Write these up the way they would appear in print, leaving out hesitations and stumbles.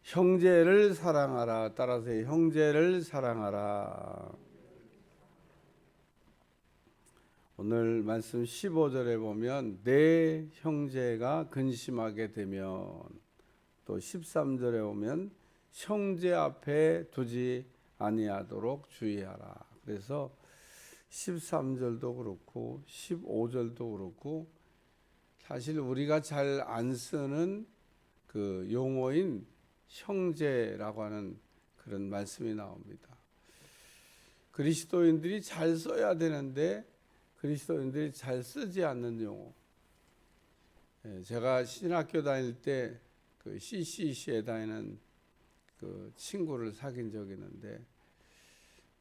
형제를 사랑하라. 따라서 형제를 사랑하라. 오늘 말씀 15절에 보면 내 형제가 근심하게 되면, 또 13절에 보면 형제 앞에 두지 아니하도록 주의하라. 그래서 13절도 그렇고 15절도 그렇고 사실 우리가 잘 안 쓰는 그 용어인 형제라고 하는 그런 말씀이 나옵니다. 그리스도인들이 잘 써야 되는데 그리스도인들이 잘 쓰지 않는 용어. 제가 신학교 다닐 때 그 CCC에 다니는 그 친구를 사귄 적이 있는데,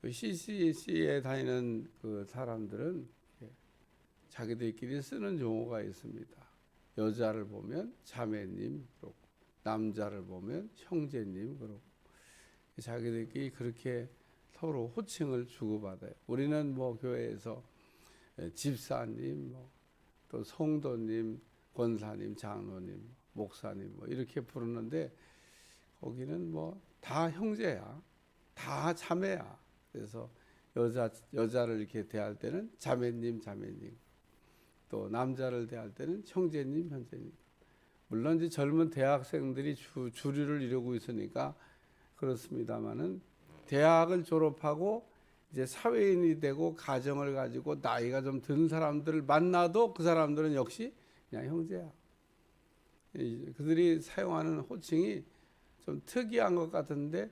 그 CCC에 다니는 그 사람들은 자기들끼리 쓰는 용어가 있습니다. 여자를 보면 자매님 그러고, 남자를 보면 형제님 그러고, 자기들끼리 그렇게 서로 호칭을 주고받아요. 우리는 뭐 교회에서 집사님, 또 성도님, 권사님, 장로님, 목사님 뭐 이렇게 부르는데, 거기는 뭐 다 형제야, 다 자매야. 그래서 여자를 이렇게 대할 때는 자매님, 자매님, 또 남자를 대할 때는 형제님, 형제님. 물론 이제 젊은 대학생들이 주류를 이루고 있으니까 그렇습니다만은, 대학을 졸업하고 이제 사회인이 되고 가정을 가지고 나이가 좀 든 사람들을 만나도 그 사람들은 역시 그냥 형제야. 그들이 사용하는 호칭이 좀 특이한 것 같은데,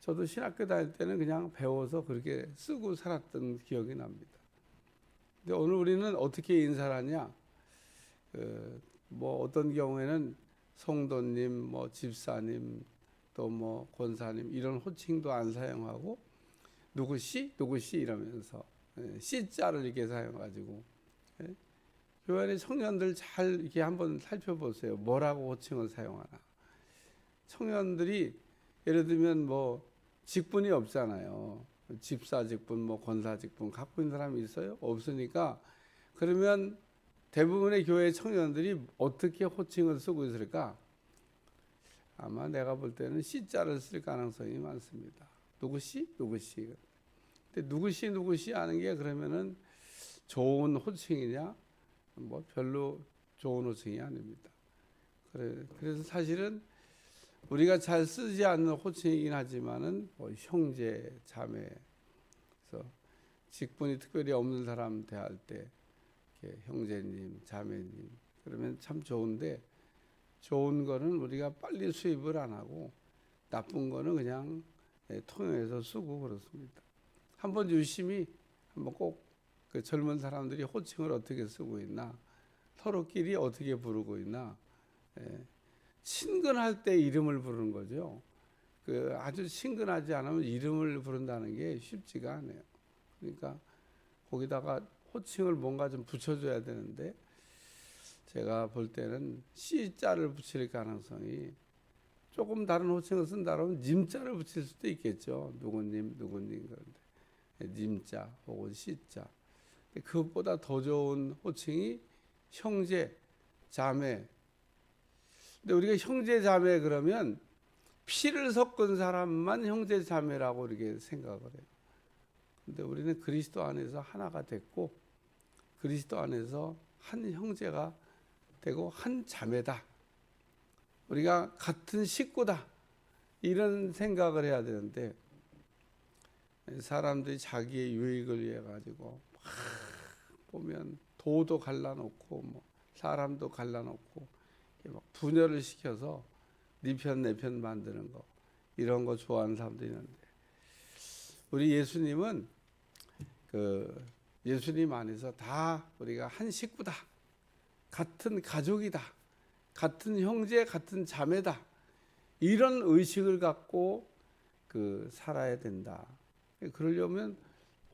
저도 신학교 다닐 때는 그냥 배워서 그렇게 쓰고 살았던 기억이 납니다. 근데 오늘 우리는 어떻게 인사를 하냐? 뭐 어떤 경우에는 성도님, 뭐 집사님, 또 뭐 권사님 이런 호칭도 안 사용하고 누구씨 이러면서 씨자를 이렇게 사용해가지고, 교회 안에 청년들 잘 이렇게 한번 살펴보세요. 뭐라고 호칭을 사용하나? 청년들이 예를 들면 뭐 직분이 없잖아요. 집사 직분, 뭐 권사 직분 갖고 있는 사람이 있어요? 없으니까, 그러면 대부분의 교회 청년들이 어떻게 호칭을 쓰고 있을까? 아마 내가 볼 때는 씨자를 쓸 가능성이 많습니다. 누구씨? 근데 누구씨 하는 게 그러면은 좋은 호칭이냐? 뭐 별로 좋은 호칭이 아닙니다. 그래서 사실은 우리가 잘 쓰지 않는 호칭이긴 하지만은 뭐 형제, 자매, 그래서 직분이 특별히 없는 사람 대할 때 이렇게 형제님, 자매님 그러면 참 좋은데, 좋은 거는 우리가 빨리 수입을 안 하고 나쁜 거는 그냥 통용해서 쓰고 그렇습니다. 한번 유심히 한번 꼭 그 젊은 사람들이 호칭을 어떻게 쓰고 있나, 서로끼리 어떻게 부르고 있나. 친근할 때 이름을 부르는 거죠. 그 아주 친근하지 않으면 이름을 부른다는 게 쉽지가 않아요. 그러니까 거기다가 호칭을 뭔가 좀 붙여줘야 되는데, 제가 볼 때는 씨자를 붙일 가능성이, 조금 다른 호칭을 쓴다 그러면 님자를 붙일 수도 있겠죠. 누구님 그런데 님자 혹은 씨자. 그것보다 더 좋은 호칭이 형제, 자매. 근데 우리가 형제, 자매 그러면 피를 섞은 사람만 형제, 자매라고 이렇게 생각을 해요. 근데 우리는 그리스도 안에서 하나가 됐고, 그리스도 안에서 한 형제가 되고 한 자매다. 우리가 같은 식구다. 이런 생각을 해야 되는데, 사람들이 자기의 유익을 위해 가지고 막 보면 도도 갈라놓고 뭐 사람도 갈라놓고 막 분열을 시켜서 네 편 내 편 만드는 거, 이런 거 좋아하는 사람도 있는데, 우리 예수님은 그 예수님 안에서 다 우리가 한 식구다, 같은 가족이다, 같은 형제, 같은 자매다, 이런 의식을 갖고 그 살아야 된다. 그러려면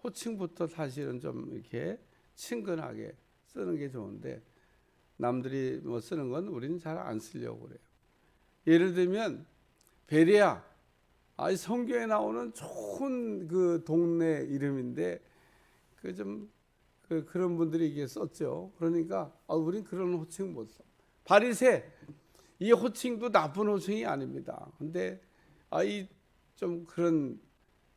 호칭부터 사실은 좀 이렇게 친근하게 쓰는 게 좋은데, 남들이 뭐 쓰는 건 우리는 잘 안 쓰려고 그래요. 예를 들면 베레아, 성경에 나오는 좋은 그 동네 이름인데 그런 분들이 이게 썼죠. 그러니까 우린 그런 호칭 못 써. 바리새, 이 호칭도 나쁜 호칭이 아닙니다. 근데 이 좀 그런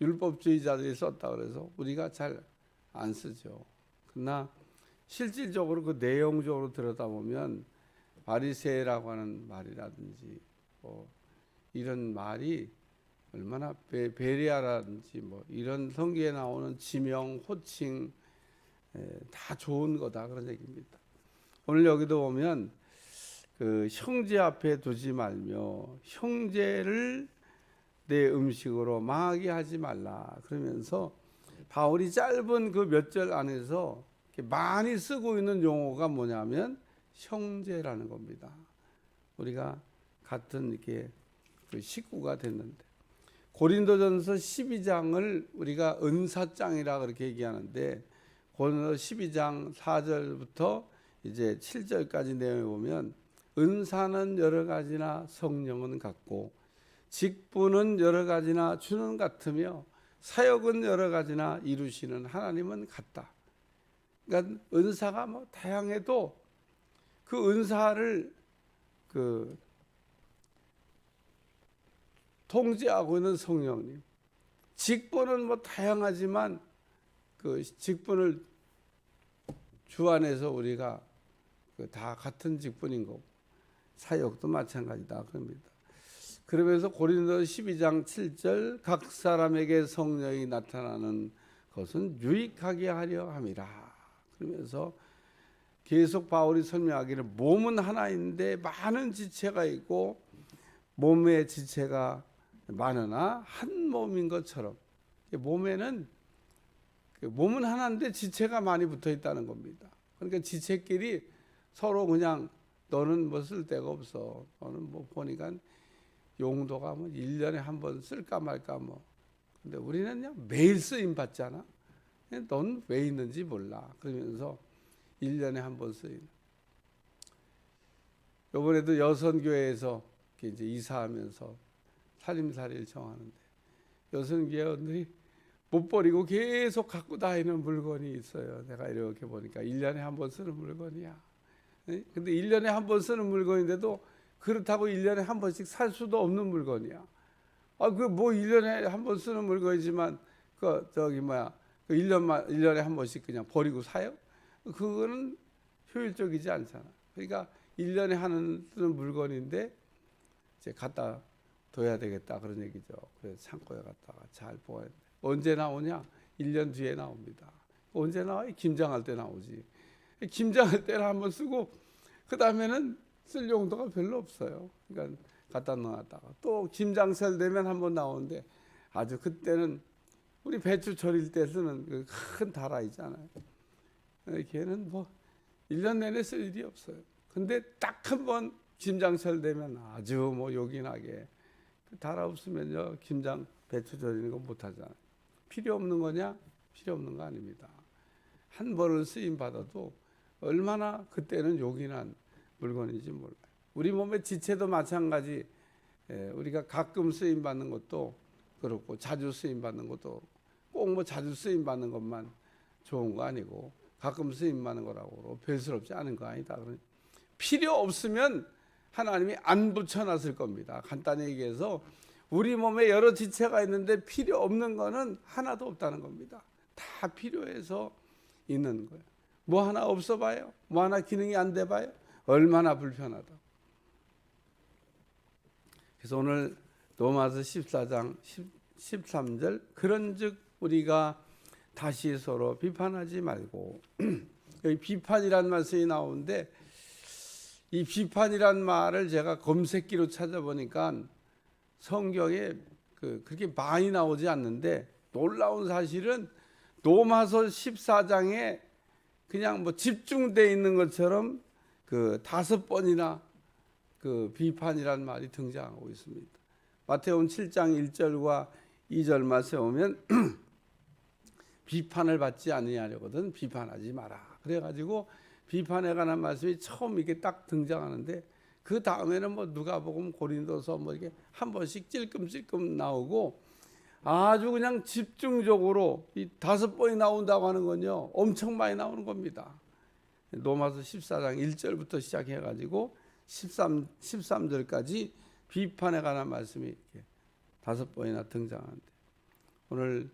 율법주의자들이 썼다 그래서 우리가 잘 안 쓰죠. 그러나 실질적으로 그 내용적으로 들여다보면 바리새라고 하는 말이라든지 뭐 이런 말이 얼마나 베리아라든지 뭐 이런 성경에 나오는 지명, 호칭 다 좋은 거다 그런 얘기입니다. 오늘 여기도 보면 그 형제 앞에 두지 말며 형제를 내 음식으로 망하게 하지 말라 그러면서 바울이 짧은 그 몇 절 안에서 많이 쓰고 있는 용어가 뭐냐면 형제라는 겁니다. 우리가 같은 이렇게 그 식구가 됐는데 고린도전서 12장을 우리가 은사장이라 그렇게 얘기하는데 고린도 12장 4절부터 이제 7절까지 내용을 보면 은사는 여러 가지나 성령은 같고 직분은 여러 가지나 주는 같으며 사역은 여러 가지나 이루시는 하나님은 같다. 그러니까 은사가 뭐 다양해도 그 은사를 그 통제하고 있는 성령님. 직분은 뭐 다양하지만 그 직분을 주 안에서 우리가 다 같은 직분인 거고 사역도 마찬가지다 그럽니다. 그러면서 고린도 12장 7절 각 사람에게 성령이 나타나는 것은 유익하게 하려 함이라. 그러면서 계속 바울이 설명하기를 몸은 하나인데 많은 지체가 있고 몸의 지체가 많으나 한 몸인 것처럼 몸은 하나인데 지체가 많이 붙어 있다는 겁니다. 그러니까 지체끼리 서로 그냥 너는 뭐 쓸 데가 없어. 너는 뭐 보니까 용도가 뭐 1년에 한 번 쓸까 말까 뭐. 근데 우리는 그냥 매일 쓰임 받잖아. 넌 왜 있는지 몰라. 그러면서 1년에 한 번 쓰임. 이번에도 여선교회에서 이제 이사하면서 살림살이를 정하는데 여선교회원들이 못 버리고 계속 갖고 다니는 물건이 있어요. 내가 이렇게 보니까 1년에 한 번 쓰는 물건이야. 근데 1년에 한 번 쓰는 물건인데도 그렇다고 1년에 한 번씩 살 수도 없는 물건이야. 그 뭐 1년에 한 번 쓰는 물건이지만 그 1년에 한 번씩 그냥 버리고 사요? 그거는 효율적이지 않잖아. 그러니까 1년에 쓰는 물건인데 이제 갖다 둬야 되겠다 그런 얘기죠. 그래서 창고에 갖다가 잘 보아야 돼. 언제 나오냐? 1년 뒤에 나옵니다. 언제 나와? 김장할 때 나오지. 김장할 때는 한번 쓰고 그 다음에는 쓸 용도가 별로 없어요. 그러니까 갖다 넣어놨다가 또 김장철 되면 한번 나오는데 아주 그때는 우리 배추 절일 때 쓰는 그 큰 다라 있잖아요. 걔는 뭐 1년 내내 쓸 일이 없어요. 근데 딱 한 번 김장철 되면 아주 뭐 요긴하게 그 다라 없으면요 김장 배추 절이는 거 못하잖아요. 필요 없는 거냐? 필요 없는 거 아닙니다. 한 번을 쓰임 받아도 얼마나 그때는 요긴한 물건인지 몰라요. 우리 몸의 지체도 마찬가지. 우리가 가끔 쓰임 받는 것도 그렇고 자주 쓰임 받는 것도 꼭 뭐 자주 쓰임 받는 것만 좋은 거 아니고 가끔 쓰임 받는 거라고 별스럽지 않은 거 아니다. 필요 없으면 하나님이 안 붙여놨을 겁니다. 간단히 얘기해서 우리 몸에 여러 지체가 있는데 필요 없는 거는 하나도 없다는 겁니다. 다 필요해서 있는 거예요. 뭐 하나 없어 봐요. 뭐 하나 기능이 안 돼 봐요. 얼마나 불편하다. 그래서 오늘 로마서 14장 13절 그런즉 우리가 다시 서로 비판하지 말고 여기 비판이란 말씀이 나오는데 이 비판이란 말을 제가 검색기로 찾아보니까 성경에 그렇게 많이 나오지 않는데 놀라운 사실은 로마서 14장에 그냥 뭐 집중되어 있는 것처럼 그 5번이나 그 비판이란 말이 등장하고 있습니다. 마태복음 7장 1절과 2절 말씀에 보면 비판을 받지 않으려거든 비판하지 마라. 그래가지고 비판에 관한 말씀이 처음 이렇게 딱 등장하는데 그 다음에는 뭐 누가복음 고린도서 뭐 이렇게 한 번씩 찔끔찔끔 나오고 아주 그냥 집중적으로 이 5번이 나온다고 하는 건요 엄청 많이 나오는 겁니다. 로마서 14장 1절부터 시작해가지고 13절까지 비판에 관한 말씀이 이렇게 5번이나 등장하는데, 오늘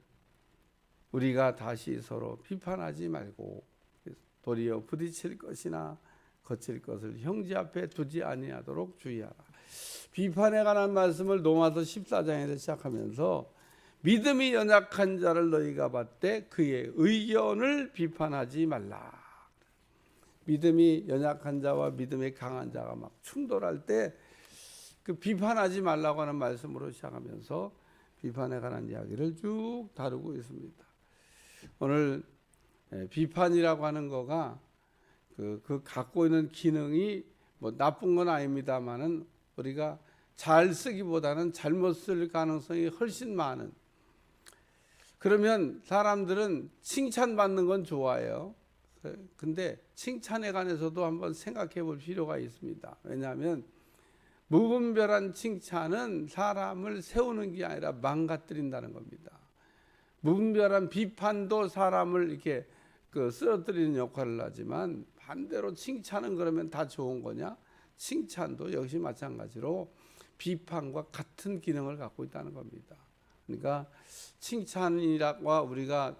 우리가 다시 서로 비판하지 말고 도리어 부딪힐 것이나 거칠 것을 형제 앞에 두지 아니하도록 주의하라. 비판에 관한 말씀을 로마서 14장에서 시작하면서 믿음이 연약한 자를 너희가 받되 그의 의견을 비판하지 말라. 믿음이 연약한 자와 믿음이 강한 자가 막 충돌할 때 그 비판하지 말라고 하는 말씀으로 시작하면서 비판에 관한 이야기를 쭉 다루고 있습니다. 오늘 비판이라고 하는 거가 그 갖고 있는 기능이 뭐 나쁜 건 아닙니다만은 우리가 잘 쓰기보다는 잘못 쓸 가능성이 훨씬 많은, 그러면 사람들은 칭찬받는 건 좋아해요. 근데 칭찬에 관해서도 한번 생각해 볼 필요가 있습니다. 왜냐하면 무분별한 칭찬은 사람을 세우는 게 아니라 망가뜨린다는 겁니다. 무분별한 비판도 사람을 이렇게 쓰러뜨리는 역할을 하지만 반대로 칭찬은 그러면 다 좋은 거냐? 칭찬도 역시 마찬가지로 비판과 같은 기능을 갖고 있다는 겁니다. 그러니까 칭찬이라고 우리가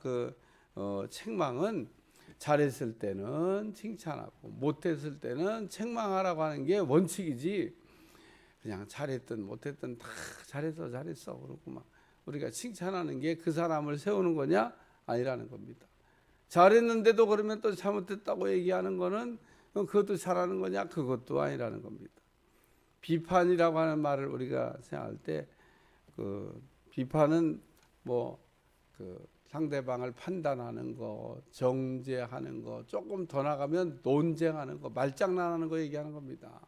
책망은 잘했을 때는 칭찬하고 못했을 때는 책망하라고 하는 게 원칙이지, 그냥 잘했든 못했든 다 잘했어 그러고 막 우리가 칭찬하는 게 그 사람을 세우는 거냐? 아니라는 겁니다. 잘했는데도 그러면 또 잘못했다고 얘기하는 거는 그것도 잘하는 거냐? 그것도 아니라는 겁니다. 비판이라고 하는 말을 우리가 생각할 때 비판은 상대방을 판단하는 거, 정죄하는 거, 조금 더 나가면 논쟁하는 거, 말장난하는 거 얘기하는 겁니다.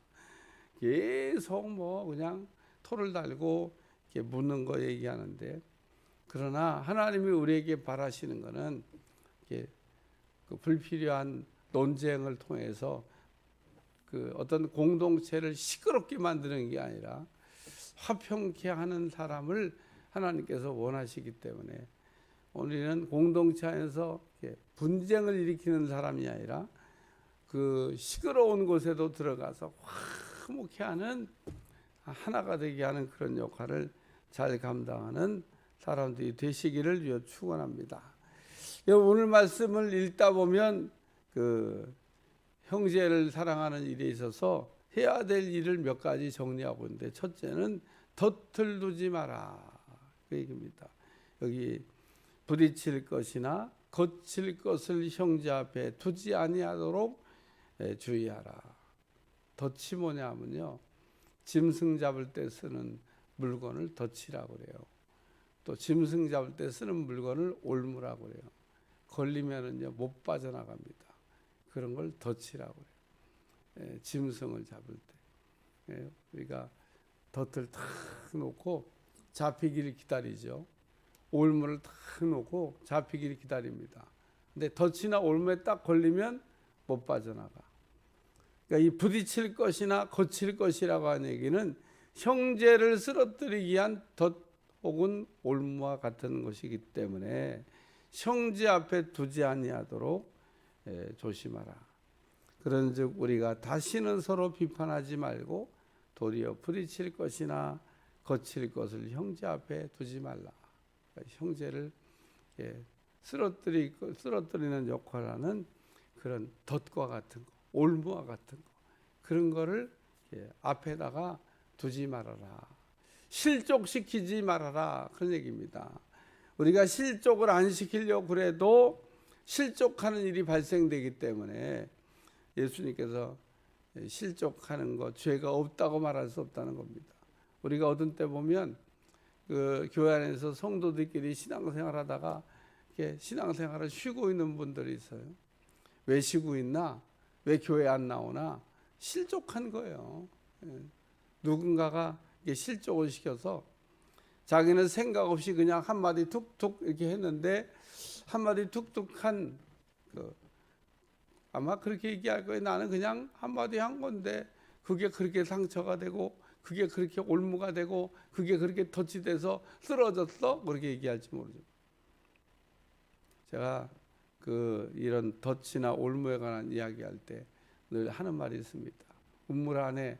계속 그냥 토를 달고 이렇게 묻는 거 얘기하는데, 그러나 하나님이 우리에게 바라시는 거는 이렇게 불필요한 논쟁을 통해서 어떤 공동체를 시끄럽게 만드는 게 아니라 화평케 하는 사람을 하나님께서 원하시기 때문에 우리는 공동체 안에서 분쟁을 일으키는 사람이 아니라 그 시끄러운 곳에도 들어가서 화목케 하는, 하나가 되게 하는 그런 역할을 잘 감당하는 사람들이 되시기를 위해 축원합니다. 오늘 말씀을 읽다 보면 형제를 사랑하는 일에 있어서 해야 될 일을 몇 가지 정리하고 있는데, 첫째는 덫을 두지 마라, 그 얘기입니다. 여기 부딪힐 것이나 거칠 것을 형제 앞에 두지 아니하도록 주의하라. 덫이 뭐냐면요, 짐승 잡을 때 쓰는 물건을 덫이라고 그래요. 또 짐승 잡을 때 쓰는 물건을 올무라고 그래요. 걸리면은요 못 빠져나갑니다. 그런 걸 덫이라고 그래요. 짐승을 잡을 때 우리가 덫을 탁 놓고 잡히기를 기다리죠. 올무를 탁 놓고 잡히기를 기다립니다. 근데 덫이나 올무에 딱 걸리면 못 빠져나가. 그러니까 이 부딪힐 것이나 거칠 것이라고 하는 얘기는 형제를 쓰러뜨리기 위한 덫 혹은 올무와 같은 것이기 때문에 형제 앞에 두지 아니하도록 조심하라. 그런즉 우리가 다시는 서로 비판하지 말고 도리어 부딪힐 것이나 거칠 것을 형제 앞에 두지 말라. 그러니까 형제를 쓰러뜨리는 역할을 하는 그런 덫과 같은 거, 올무와 같은 거, 그런 거를 앞에다가 두지 말아라. 실족시키지 말아라, 그런 얘기입니다. 우리가 실족을 안 시키려고 그래도 실족하는 일이 발생되기 때문에 예수님께서 실족하는 거 죄가 없다고 말할 수 없다는 겁니다. 우리가 어떤 때 보면 교회 안에서 성도들끼리 신앙생활하다가 신앙생활을 쉬고 있는 분들이 있어요. 왜 쉬고 있나? 왜 교회 안 나오나? 실족한 거예요. 누군가가 실족을 시켜서 자기는 생각 없이 그냥 한마디 툭툭 이렇게 했는데, 한마디 툭툭한 아마 그렇게 얘기할 거예요. 나는 그냥 한마디 한 건데 그게 그렇게 상처가 되고 그게 그렇게 올무가 되고 그게 그렇게 덫이 돼서 쓰러졌어? 그렇게 얘기할지 모르죠. 제가 이런 덫이나 올무에 관한 이야기할 때 늘 하는 말이 있습니다. 우물 안에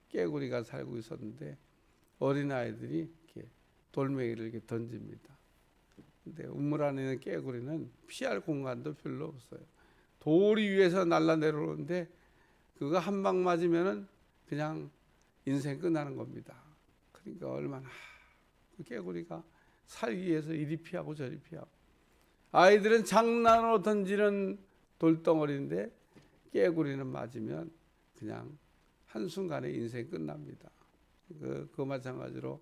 깨구리가 살고 있었는데 어린아이들이 이렇게 돌멩이를 이렇게 던집니다. 근데 우물 안에 있는 깨구리는 피할 공간도 별로 없어요. 돌이 위에서 날라 내려오는데 그거 한 방 맞으면은 그냥 인생 끝나는 겁니다. 그러니까 얼마나 그 깨구리가 살기 위해서 이리 피하고 저리 피하고, 아이들은 장난으로 던지는 돌덩어리인데 깨구리는 맞으면 그냥 한순간에 인생 끝납니다. 그 마찬가지로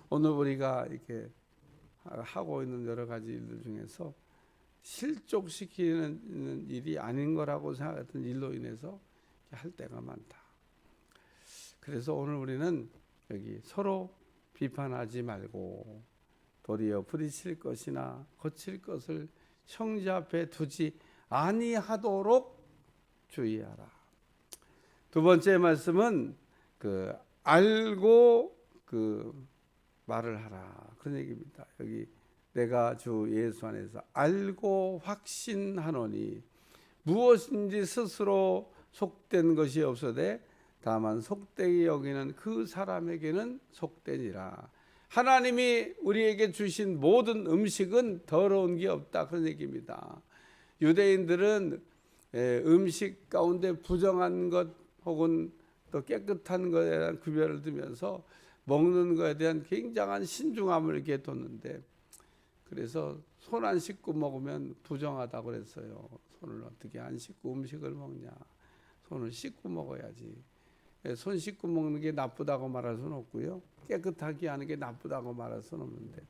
오늘 우리가 이렇게 하고 있는 여러 가지 일들 중에서 실족시키는 일이 아닌 거라고 생각했던 일로 인해서 할 때가 많다. 그래서 오늘 우리는 여기 서로 비판하지 말고 도리어 부딪힐 것이나 거칠 것을 형제 앞에 두지 아니하도록 주의하라. 두 번째 말씀은 알고 말을 하라, 그런 얘기입니다. 여기 내가 주 예수 안에서 알고 확신하노니 무엇인지 스스로 속된 것이 없어되 다만 속되게 여기는 그 사람에게는 속되니라. 하나님이 우리에게 주신 모든 음식은 더러운 게 없다, 그런 얘기입니다. 유대인들은 음식 가운데 부정한 것 혹은 또 깨끗한 것에 대한 구별을 두면서 먹는 것에 대한 굉장한 신중함을 이렇게 뒀는데, 그래서 손 안 씻고 먹으면 부정하다고 그랬어요. 손을 어떻게 안 씻고 음식을 먹냐, 손을 씻고 먹어야지. 손 씻고 먹는 게 나쁘다고 말할 수는 없고요, 깨끗하게 하는 게 나쁘다고 말할 수는 없는데,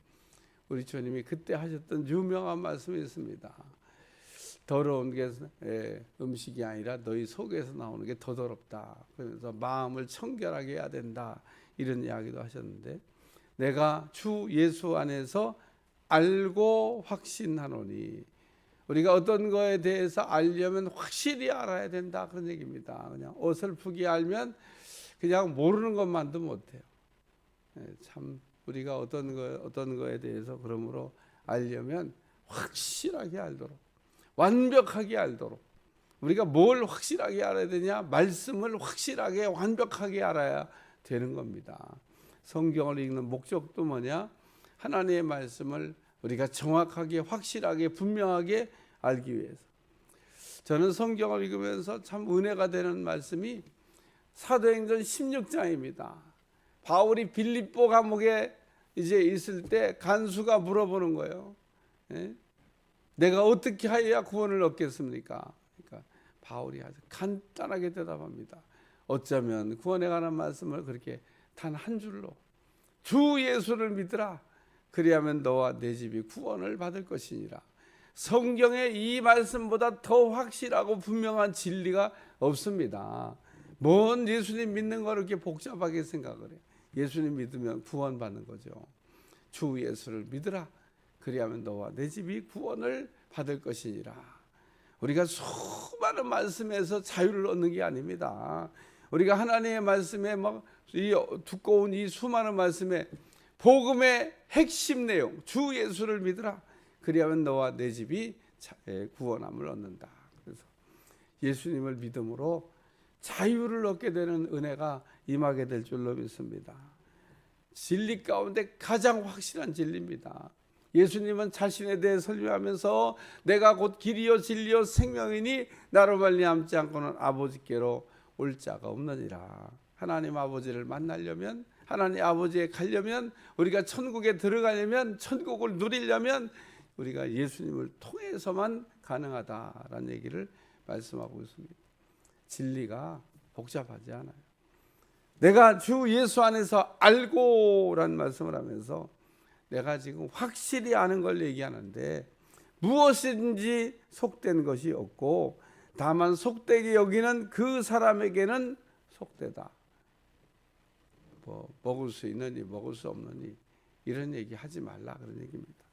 우리 주님이 그때 하셨던 유명한 말씀이 있습니다. 더러운 게 음식이 아니라 너희 속에서 나오는 게 더 더럽다. 그래서 마음을 청결하게 해야 된다, 이런 이야기도 하셨는데, 내가 주 예수 안에서 알고 확신하노니, 우리가 어떤 거에 대해서 알려면 확실히 알아야 된다, 그런 얘기입니다. 그냥 어설프게 알면 그냥 모르는 것만도 못해요. 참 우리가 어떤 거에 대해서 그러므로 알려면 확실하게 알도록, 완벽하게 알도록. 우리가 뭘 확실하게 알아야 되냐? 말씀을 확실하게 완벽하게 알아야 되는 겁니다. 성경을 읽는 목적도 뭐냐? 하나님의 말씀을 우리가 정확하게 확실하게 분명하게 알기 위해서. 저는 성경을 읽으면서 참 은혜가 되는 말씀이 사도행전 16장입니다. 바울이 빌립보 감옥에 이제 있을 때 간수가 물어보는 거예요. 내가 어떻게 하여야 구원을 얻겠습니까? 그러니까 바울이 아주 간단하게 대답합니다. 어쩌면 구원에 관한 말씀을 그렇게 단 한 줄로, 주 예수를 믿으라, 그리하면 너와 내 집이 구원을 받을 것이니라. 성경의 이 말씀보다 더 확실하고 분명한 진리가 없습니다. 뭔 예수님 믿는 걸 이렇게 복잡하게 생각을 해요. 예수님 믿으면 구원받는 거죠. 주 예수를 믿으라, 그리하면 너와 내 집이 구원을 받을 것이니라. 우리가 수많은 말씀에서 자유를 얻는 게 아닙니다. 우리가 하나님의 말씀에 이 두꺼운 이 수많은 말씀에 복음의 핵심 내용, 주 예수를 믿으라, 그리하면 너와 내 집이 구원함을 얻는다. 그래서 예수님을 믿음으로 자유를 얻게 되는 은혜가 임하게 될 줄로 믿습니다. 진리 가운데 가장 확실한 진리입니다. 예수님은 자신에 대해 설명하면서 내가 곧 길이요 진리요 생명이니 나로 말미암지 않고는 아버지께로 올 자가 없느니라. 하나님 아버지를 만나려면, 하나님 아버지에 가려면, 우리가 천국에 들어가려면, 천국을 누리려면 우리가 예수님을 통해서만 가능하다라는 얘기를 말씀하고 있습니다. 진리가 복잡하지 않아요. 내가 주 예수 안에서 알고라는 말씀을 하면서 내가 지금 확실히 아는 걸 얘기하는데, 무엇인지 속된 것이 없고 다만 속되게 여기는 그 사람에게는 속되다. 먹을 수 있느니 먹을 수 없느니 이런 얘기 하지 말라, 그런 얘기입니다.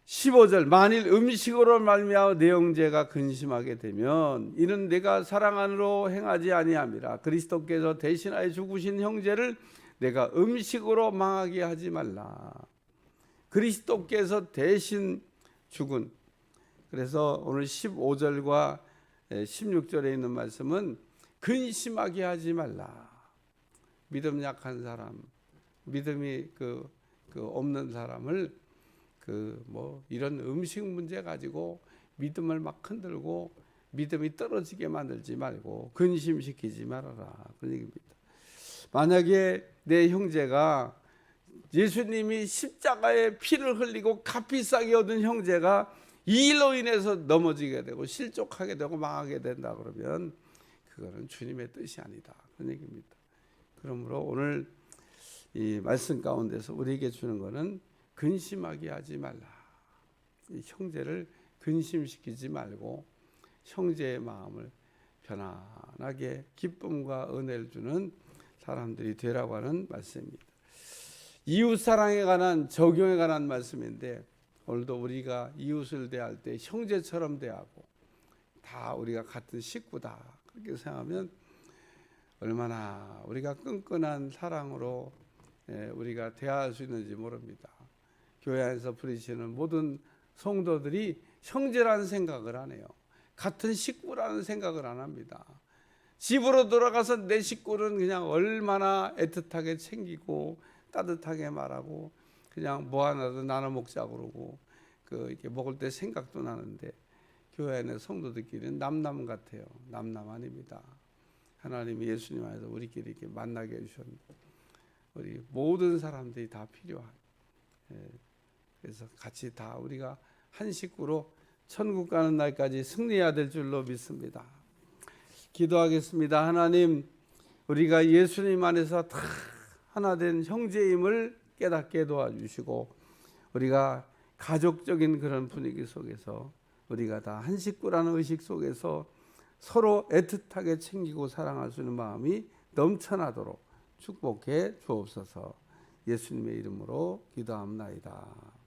15절, 만일 음식으로 말미암아 내 형제가 근심하게 되면 이는 내가 사랑 안으로 행하지 아니함이라. 그리스도께서 대신하여 죽으신 형제를 내가 음식으로 망하게 하지 말라. 그리스도께서 대신 죽은, 그래서 오늘 15절과 16절에 있는 말씀은 근심하게 하지 말라. 믿음 약한 사람, 믿음이 없는 사람을 이런 음식 문제 가지고 믿음을 막 흔들고 믿음이 떨어지게 만들지 말고 근심시키지 말아라. 그런 얘기입니다. 만약에 내 형제가 예수님이 십자가에 피를 흘리고 값비싸게 얻은 형제가 이 일로 인해서 넘어지게 되고 실족하게 되고 망하게 된다 그러면 그거는 주님의 뜻이 아니다. 그런 얘기입니다. 그러므로 오늘 이 말씀 가운데서 우리에게 주는 것은 근심하게 하지 말라. 이 형제를 근심시키지 말고 형제의 마음을 편안하게 기쁨과 은혜를 주는 사람들이 되라고 하는 말씀입니다. 이웃사랑에 관한 적용에 관한 말씀인데 오늘도 우리가 이웃을 대할 때 형제처럼 대하고 다 우리가 같은 식구다 그렇게 생각하면 얼마나 우리가 끈끈한 사랑으로 우리가 대할 수 있는지 모릅니다. 교회 안에서 부르시는 모든 성도들이 형제라는 생각을 안 해요. 같은 식구라는 생각을 안 합니다. 집으로 돌아가서 내 식구는 그냥 얼마나 애틋하게 챙기고 따뜻하게 말하고 그냥 뭐 하나도 나눠 먹자고 그러고 이렇게 먹을 때 생각도 나는데 교회 안에 성도들끼리는 남남 같아요. 남남 아닙니다. 하나님이 예수님 안에서 우리끼리 이렇게 만나게 해주셨는데 우리 모든 사람들이 다 필요한 그래서 같이 다 우리가 한 식구로 천국 가는 날까지 승리해야 될 줄로 믿습니다. 기도하겠습니다. 하나님, 우리가 예수님 안에서 다 하나 된 형제임을 깨닫게 도와주시고 우리가 가족적인 그런 분위기 속에서 우리가 다 한 식구라는 의식 속에서 서로 애틋하게 챙기고 사랑할 수 있는 마음이 넘쳐나도록 축복해 주옵소서. 예수님의 이름으로 기도합나이다.